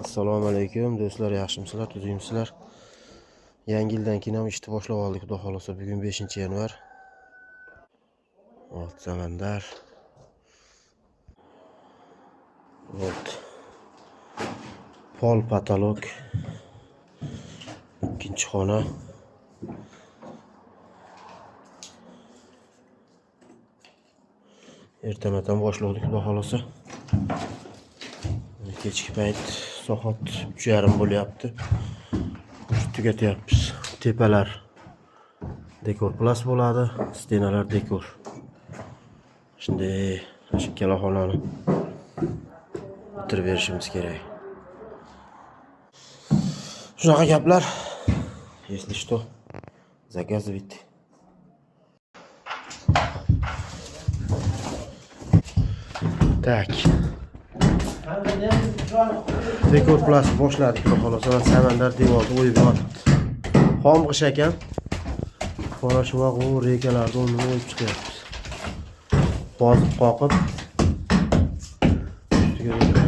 Assalomu alaykum do'stlar, yaxshimisizlar, tuzingmisizlar? Yangi yildan keyin ham ishni boshlab oldik, xudo xolasa. Bugun 5-yanvar. Ot Samandar. Ot Pol patolog. Ikkinchi xona. Ertamadan boshladik, xudo xolasa. Kechki payt soat 3:30 bo'lyapti. Tugatyapmiz. Tepalar dekor plas bo'ladi, stenalar dekor. Shunday ikkala xonani bitirib berishimiz kerak. Shunaqa gaplar. Если что, заказывайте. Так. Dekor plas boshladik, xudo xolasa. Samandar devorni o'yib yotibdi. Xom qish ekan. Mana shu vaqt u rekalarni o'rnini o'yib chiqyapmiz. Bozib qoqib ustiga